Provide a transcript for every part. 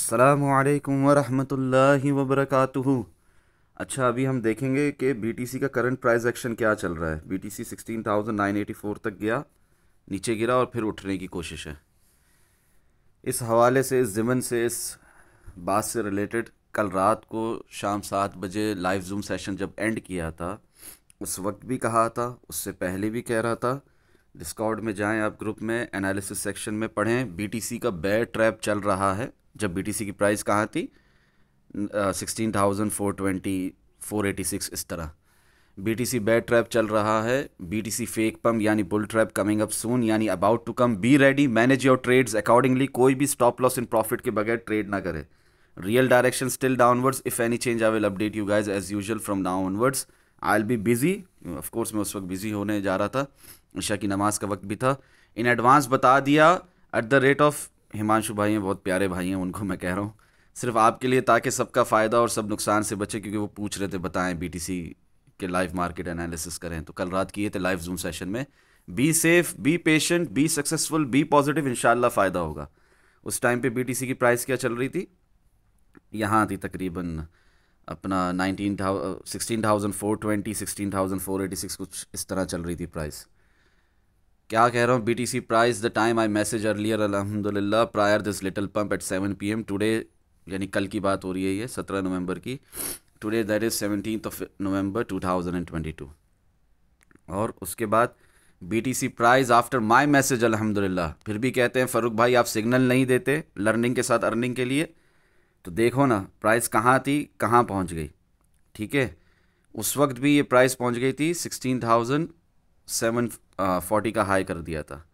अस्सलामुअलैकुम वरहमतुल्लाहि वबरकातुहू। अच्छा, अभी हम देखेंगे कि बीटीसी का करंट प्राइस एक्शन क्या चल रहा है। बीटीसी 16,984 तक गया, नीचे गिरा और फिर उठने की कोशिश है। इस हवाले से, इस ज़िमन से, इस बात से रिलेटेड कल रात को शाम 7 बजे लाइव जूम सेशन जब एंड किया था, उस वक्त भी कहा था, उससे पहले भी कह रहा था। डिस्कॉर्ड में जाएं आप, ग्रुप में एनालिसिस सेक्शन में पढ़ें। बीटीसी का बेयर ट्रैप चल रहा है। जब बीटीसी की प्राइस कहाँ थी, 16,420, 486, इस तरह बीटीसी बेयर ट्रैप चल रहा है। बीटीसी फेक पम्प यानी bull trap coming up soon, यानी about to come. Be ready, manage your trades accordingly. कोई भी स्टॉप लॉस इन प्रॉफिट के बगैर ट्रेड ना करे। Real direction still downwards. If any change I will update you guys as usual from now onwards. I will be busy, of course मैं उस वक्त busy होने जा रहा था, ईशा की नमाज का वक्त भी था। इन एडवांस बता दिया at the rate of, Himanshu भाई हैं, बहुत प्यारे भाई हैं, उनको मैं कह रहा हूँ सिर्फ आपके लिए, ताकि सबका फ़ायदा और सब नुकसान से बचे, क्योंकि वो पूछ रहे थे बताएं बीटीसी के लाइव मार्केट एनालिसिस करें, तो कल रात किए थे लाइव जूम सेशन में। Be safe, be patient, be successful, be positive, इंशाल्लाह फ़ायदा होगा। उस टाइम पे बीटीसी की प्राइस क्या चल रही थी, यहाँ थी तकरीबन अपना 16,420, 16,486, कुछ इस तरह चल रही थी प्राइस। क्या कह रहा हूँ, BTC price the time I message earlier अल्हम्दुलिल्लाह prior this little pump at 7 PM today, यानी कल की बात हो रही है, ये 17 नवंबर की। टुडे दैट इज़ 17 नवंबर 2022। और उसके बाद BTC price after my message अल्हम्दुलिल्लाह, फिर भी कहते हैं फ़ारूक भाई आप सिग्नल नहीं देते लर्निंग के साथ अर्निंग के लिए। तो देखो ना प्राइस कहाँ थी, कहाँ पहुँच गई। ठीक है, उस वक्त भी ये प्राइस पहुँच गई थी 16,740 का हाई कर दिया था।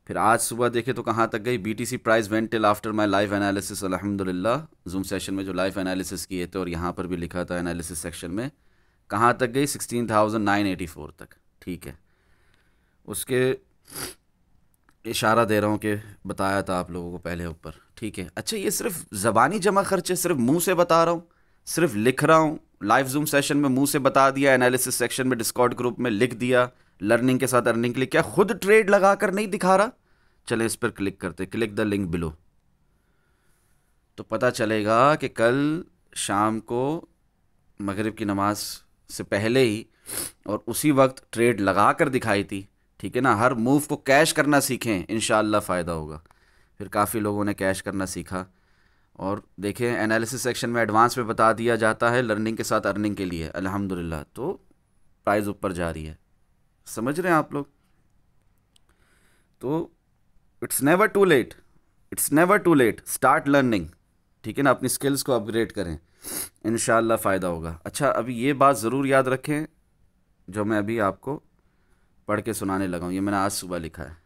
फिर आज सुबह देखे तो कहाँ तक गई। BTC price went till after my live analysis अल्हम्दुलिल्लाह, जूम सेशन में जो लाइव एनालिसिस किए थे और यहाँ पर भी लिखा था एनालिसिस सेक्शन में, कहाँ तक गई, 16,984 तक। ठीक है, उसके इशारा दे रहा हूँ कि बताया था आप लोगों को पहले ऊपर। ठीक है, अच्छा ये सिर्फ ज़बानी जमा खर्चे, सिर्फ मुंह से बता रहा हूँ, सिर्फ लिख रहा हूँ। लाइव जूम सेशन में मुंह से बता दिया, एनालिसिस सेक्शन में डिस्कॉर्ड ग्रुप में लिख दिया, लर्निंग के साथ अर्निंग के लिए। क्या खुद ट्रेड लगा कर नहीं दिखा रहा? चले इस पर क्लिक करते, क्लिक द लिंक बिलो, तो पता चलेगा कि कल शाम को मगरिब की नमाज से पहले ही और उसी वक्त ट्रेड लगा कर दिखाई थी। ठीक है ना, हर मूव को कैश करना सीखें, इंशाअल्लाह फ़ायदा होगा। फिर काफ़ी लोगों ने कैश करना सीखा। और देखें एनालिसिस सेक्शन में एडवांस में बता दिया जाता है लर्निंग के साथ अर्निंग के लिए, अल्हम्दुलिल्लाह। तो प्राइस ऊपर जा रही है, समझ रहे हैं आप लोग। तो it's never too late, it's never too late, start learning. ठीक है ना, अपनी स्किल्स को अपग्रेड करें, इंशाअल्लाह फ़ायदा होगा। अच्छा, अभी ये बात ज़रूर याद रखें जो मैं अभी आपको पढ़ के सुनाने लगा हूँ, ये मैंने आज सुबह लिखा है।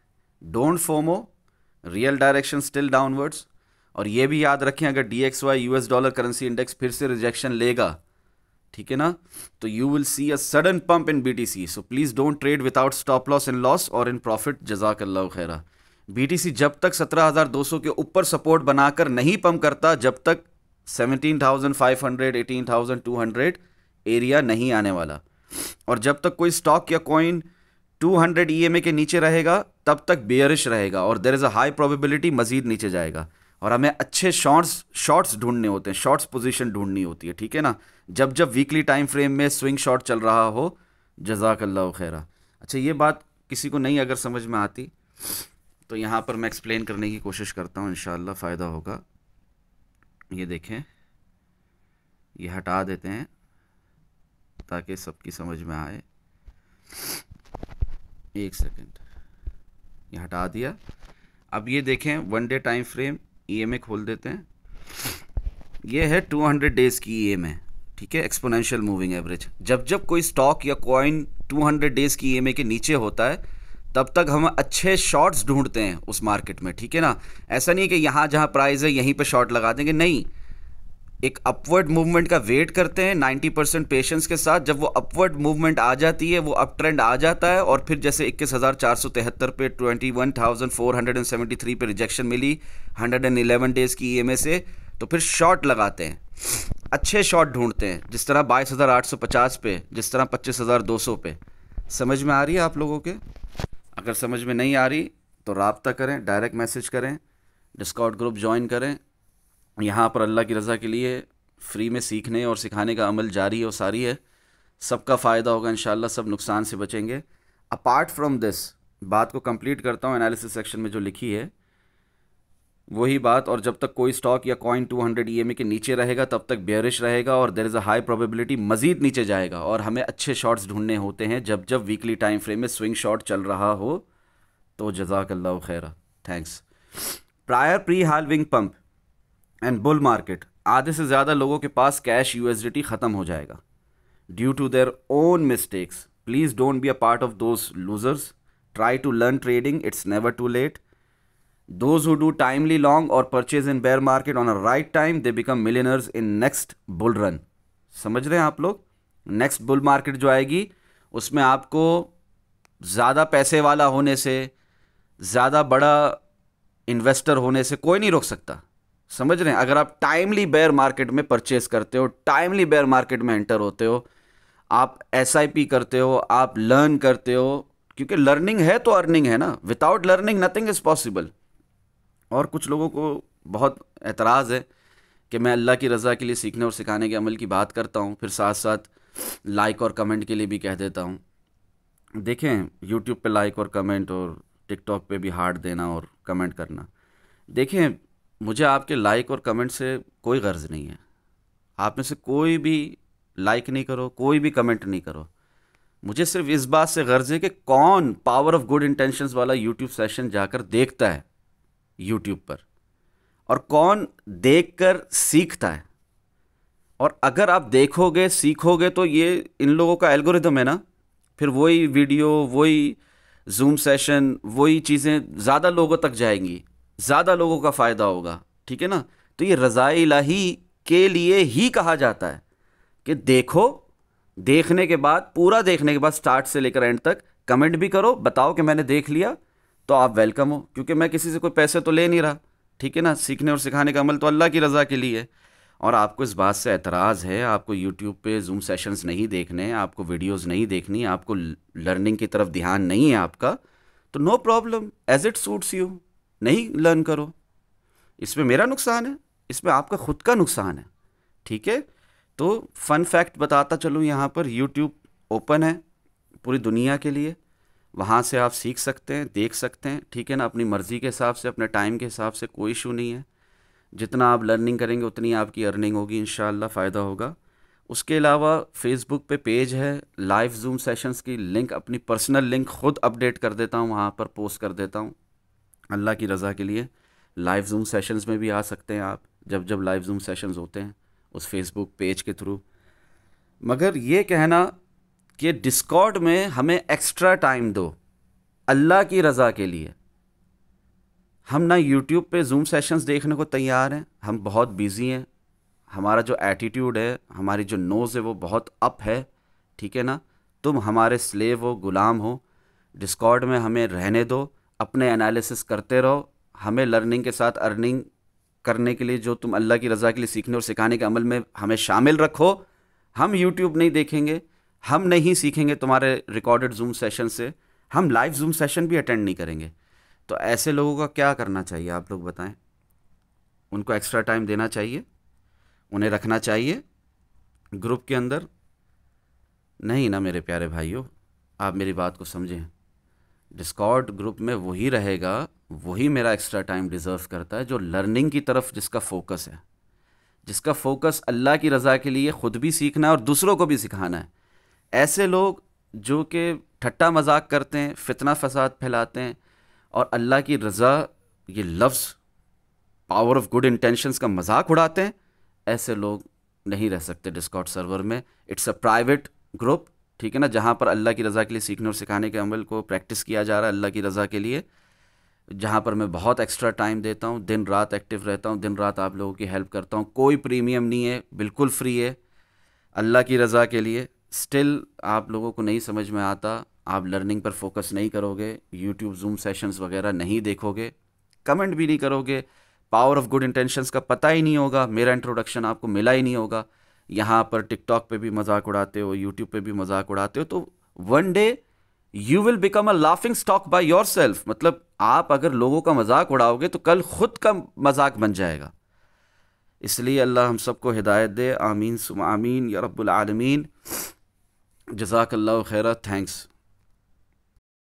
Don't FOMO, real direction still downwards. और ये भी याद रखें अगर DXY US dollar currency index फिर से रिजेक्शन लेगा, ठीक है ना, तो you will see a sudden pump in BTC. So please don't trade without stop loss in loss और इन प्रॉफिट, जज़ाकल्लाहु खैरा। बीटीसी जब तक 17,200 के ऊपर सपोर्ट बनाकर नहीं पंप करता, जब तक 17,500, 18,200 एरिया नहीं आने वाला। और जब तक कोई स्टॉक या कॉइन 200 EMA के नीचे रहेगा, तब तक बेयरिश रहेगा और there is a high probability मजीद नीचे जाएगा। और हमें अच्छे शॉर्ट्स ढूंढने होते हैं, शॉर्ट्स पोजीशन ढूंढनी होती है। ठीक है ना, जब जब वीकली टाइम फ्रेम में स्विंग शॉर्ट चल रहा हो, जज़ाकल्लाहु खैरा। अच्छा, ये बात किसी को नहीं अगर समझ में आती तो यहाँ पर मैं एक्सप्लेन करने की कोशिश करता हूँ, इंशाअल्लाह फ़ायदा होगा। ये देखें, ये हटा देते हैं ताकि सबकी समझ में आए। एक सेकंड, ये हटा दिया। अब ये देखें one day time frame, EMA खोल देते हैं। ये है 200 डेज़ की EMA। ठीक है, एक्सपोनेंशियल मूविंग एवरेज। जब जब कोई स्टॉक या कॉइन 200 डेज़ की EMA के नीचे होता है, तब तक हम अच्छे शॉर्ट्स ढूंढते हैं उस मार्केट में। ठीक है ना, ऐसा नहीं है कि यहाँ जहाँ प्राइस है यहीं पे शॉर्ट लगा देंगे, नहीं। एक अपवर्ड मूवमेंट का वेट करते हैं 90% पेशेंस के साथ। जब वो अपवर्ड मूवमेंट आ जाती है, वो अप ट्रेंड आ जाता है, और फिर जैसे 21,473 पे, 21,473 पे रिजेक्शन मिली 111 डेज़ की EMA से, तो फिर शॉर्ट लगाते हैं, अच्छे शॉर्ट ढूंढते हैं, जिस तरह 22,850 पे, जिस तरह 25,200 पे। समझ में आ रही है आप लोगों के? अगर समझ में नहीं आ रही तो राब्ता करें, डायरेक्ट मैसेज करें, डिस्कॉर्ड ग्रुप ज्वाइन करें, यहाँ पर अल्लाह की रज़ा के लिए फ्री में सीखने और सिखाने का अमल जारी और सारी है। सबका फ़ायदा होगा इंशाल्लाह, सब नुकसान से बचेंगे। अपार्ट फ्रॉम दिस, बात को कंप्लीट करता हूँ एनालिसिस सेक्शन में जो लिखी है वही बात। और जब तक कोई स्टॉक या कॉइन 200 EMA के नीचे रहेगा तब तक बेयरिश रहेगा और there is a high probability मज़ीद नीचे जाएगा। और हमें अच्छे शॉट्स ढूंढने होते हैं जब जब वीकली टाइम फ्रेम में स्विंग शॉट चल रहा हो। तो जज़ाकल्लाहु खैरा, thanks. Prior pre halving pump and bull market, आधे से ज़्यादा लोगों के पास कैश USDT ख़त्म हो जाएगा due to their own mistakes. Please don't be a part of those losers. Try to learn trading, it's never too late. Those who do timely long or purchase in bear market on a right time, they become millionaires in next bull run। समझ रहे हैं आप लोग? Next bull market जो आएगी उसमें आपको ज़्यादा पैसे वाला होने से, ज़्यादा बड़ा इन्वेस्टर होने से कोई नहीं रोक सकता। समझ रहे हैं? अगर आप टाइमली बेयर मार्केट में परचेस करते हो, टाइमली बेयर मार्केट में एंटर होते हो, आप SIP करते हो, आप लर्न करते हो, क्योंकि लर्निंग है तो अर्निंग है ना। Without learning nothing is possible. और कुछ लोगों को बहुत एतराज़ है कि मैं अल्लाह की रज़ा के लिए सीखने और सिखाने के अमल की बात करता हूँ, फिर साथ साथ लाइक और कमेंट के लिए भी कह देता हूँ। देखें, यूट्यूब पे लाइक और कमेंट और टिकटॉक पे भी हार्ट देना और कमेंट करना, देखें मुझे आपके लाइक और कमेंट से कोई गर्ज नहीं है। आप में से कोई भी लाइक नहीं करो, कोई भी कमेंट नहीं करो। मुझे सिर्फ इस बात से गर्ज है कि कौन पावर ऑफ गुड इंटेंशंस वाला यूट्यूब सेशन जाकर देखता है यूट्यूब पर, और कौन देखकर सीखता है। और अगर आप देखोगे सीखोगे तो ये इन लोगों का एल्गोरिदम है ना, फिर वही वीडियो, वही जूम सेशन, वही चीज़ें ज़्यादा लोगों तक जाएंगी, ज़्यादा लोगों का फ़ायदा होगा। ठीक है ना? तो ये रज़ाए इलाही के लिए ही कहा जाता है कि देखो, देखने के बाद, पूरा देखने के बाद स्टार्ट से लेकर एंड तक कमेंट भी करो, बताओ कि मैंने देख लिया, तो आप वेलकम हो। क्योंकि मैं किसी से कोई पैसे तो ले नहीं रहा, ठीक है ना। सीखने और सिखाने का अमल तो अल्लाह की रज़ा के लिए है। और आपको इस बात से एतराज़ है, आपको यूट्यूब पे जूम सेशंस नहीं देखने, आपको वीडियोस नहीं देखनी, आपको लर्निंग की तरफ ध्यान नहीं है आपका, तो no problem, as it suits you, नहीं लर्न करो। इसमें मेरा नुकसान है, इसमें आपका खुद का नुकसान है। ठीक है? तो फ़न फैक्ट बताता चलूँ, यहाँ पर यूट्यूब ओपन है पूरी दुनिया के लिए, वहाँ से आप सीख सकते हैं, देख सकते हैं। ठीक है ना? अपनी मर्ज़ी के हिसाब से, अपने टाइम के हिसाब से, कोई इशू नहीं है। जितना आप लर्निंग करेंगे उतनी आपकी अर्निंग होगी, इंशाल्लाह फ़ायदा होगा। उसके अलावा फेसबुक पे पेज है लाइव जूम सेशंस की, लिंक अपनी पर्सनल लिंक खुद अपडेट कर देता हूँ, वहाँ पर पोस्ट कर देता हूँ अल्लाह की रज़ा के लिए। लाइव जूम सेशंस में भी आ सकते हैं आप, जब जब लाइव जूम सेशंस होते हैं उस फेसबुक पेज के थ्रू। मगर ये कहना कि डिस्कॉर्ड में हमें एक्स्ट्रा टाइम दो अल्लाह की रज़ा के लिए, हम ना यूट्यूब पे जूम सेशंस देखने को तैयार हैं, हम बहुत बिज़ी हैं, हमारा जो एटीट्यूड है, हमारी जो नोज़ है वो बहुत अप है। ठीक है ना? तुम हमारे स्लेव हो, ग़ुलाम हो। डिस्कॉर्ड में हमें रहने दो, अपने एनालिसिस करते रहो, हमें लर्निंग के साथ अर्निंग करने के लिए, जो तुम अल्लाह की रज़ा के लिए सीखने और सिखाने के अमल में हमें शामिल रखो। हम यूट्यूब नहीं देखेंगे, हम नहीं सीखेंगे तुम्हारे रिकॉर्डेड जूम सेशन से, हम लाइव जूम सेशन भी अटेंड नहीं करेंगे। तो ऐसे लोगों का क्या करना चाहिए, आप लोग बताएं? उनको एक्स्ट्रा टाइम देना चाहिए, उन्हें रखना चाहिए ग्रुप के अंदर? नहीं ना मेरे प्यारे भाइयों, आप मेरी बात को समझें। डिस्कॉर्ड ग्रुप में वही रहेगा, वही मेरा एक्स्ट्रा टाइम डिज़र्व करता है जो लर्निंग की तरफ जिसका फोकस है, जिसका फोकस अल्लाह की रज़ा के लिए ख़ुद भी सीखना है और दूसरों को भी सिखाना है। ऐसे लोग जो कि ठट्टा मजाक करते हैं, फितना फसाद फैलाते हैं और अल्लाह की रज़ा, ये लफ्ज़ पावर ऑफ गुड इंटेंशंस का मजाक उड़ाते हैं, ऐसे लोग नहीं रह सकते डिस्कॉर्ड सर्वर में। इट्स अ प्राइवेट ग्रुप, ठीक है ना, जहाँ पर अल्लाह की रज़ा के लिए सीखने और सिखाने के अमल को प्रैक्टिस किया जा रहा है अल्लाह की रज़ा के लिए, जहाँ पर मैं बहुत एक्स्ट्रा टाइम देता हूँ, दिन रात एक्टिव रहता हूँ, दिन रात आप लोगों की हेल्प करता हूँ। कोई प्रीमियम नहीं है, बिल्कुल फ्री है अल्लाह की रज़ा के लिए। स्टिल आप लोगों को नहीं समझ में आता, आप लर्निंग पर फोकस नहीं करोगे, यूट्यूब जूम सेशंस वगैरह नहीं देखोगे, कमेंट भी नहीं करोगे, पावर ऑफ गुड इंटेंशंस का पता ही नहीं होगा, मेरा इंट्रोडक्शन आपको मिला ही नहीं होगा। यहाँ पर टिकटॉक पे भी मजाक उड़ाते हो, यूट्यूब पे भी मजाक उड़ाते हो, तो one day you will become a laughing stock by your self. मतलब आप अगर लोगों का मजाक उड़ाओगे तो कल खुद का मजाक बन जाएगा। इसलिए अल्लाह हम सबको हिदायत दे। आमीन सुम आमीन या रब्बुल आलमीन। जज़ाकल्लाहु खैरा। थैंक्स।